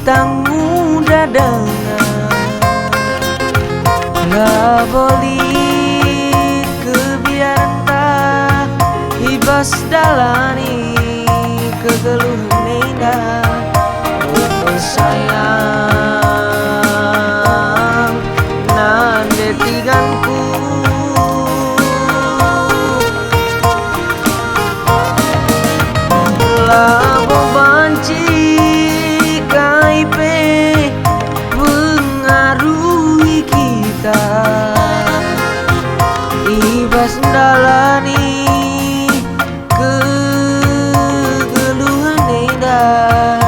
kita mudah dengar, nggak boleh kebiaran tak ibas dalani kegeluhan indah. Oh sayang nande tiganku labo banci kaipe pengaruhi kita ibas dalani kegeluhan indah.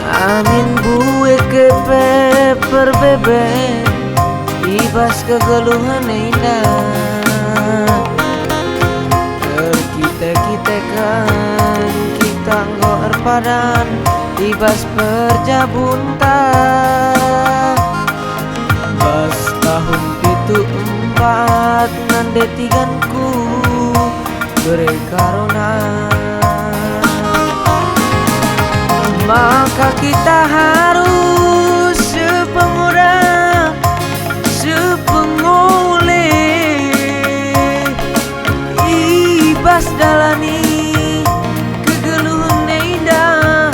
Amin bue ke per bebe ibas kegeluhan indah. Kita kan kita ngor padan ibas perjabunta bas tahun pitu empat nande tiganku beri karuna. Maka kita harus sepemuda sepengoleh ibas dalani kegeluhan indah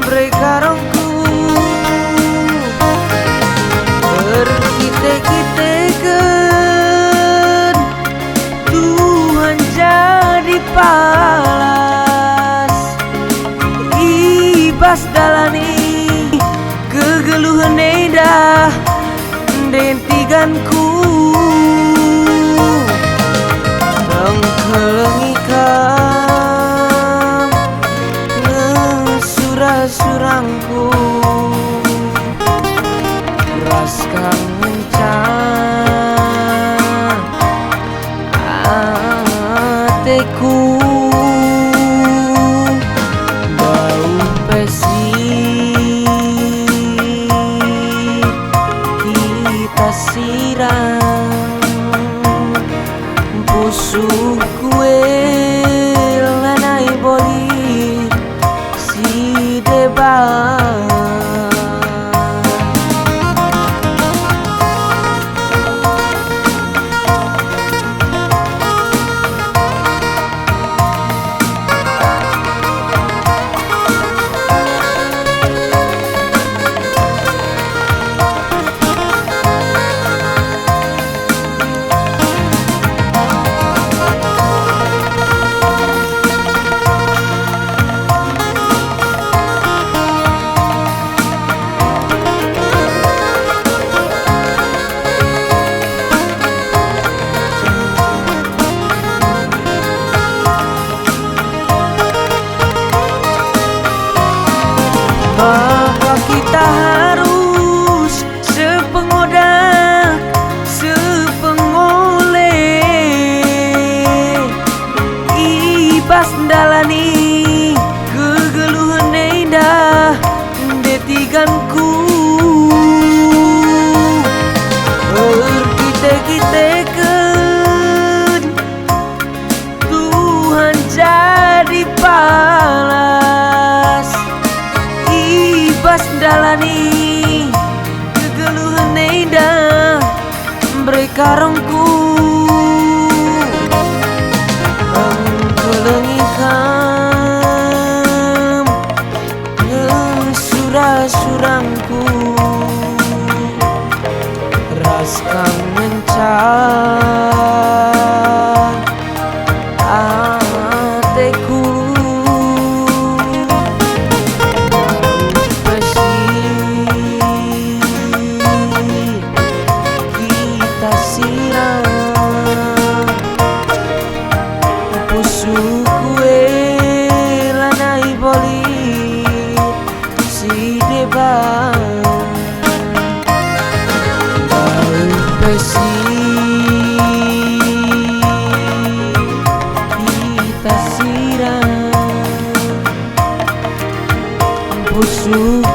berkarongku berkite-kitekan Tuhan jadi palas ibas dalani kegeluhan indah dentiganku kelengikam ngesurah-surangku raskan mencan ateku bau pesi kita sirang busuk kue lanai boli si debat. Maka kita harus sepengoda sepengoleh ibas dalani kegeluhan indah detiganku berkite-kitekan Tuhan jadi palas ibas dalani kegeluhan indah berkarongku kelengikam ngesurah-surangku raskan mencan ateku busukue lanai boli si debat bau besi kita siram busuk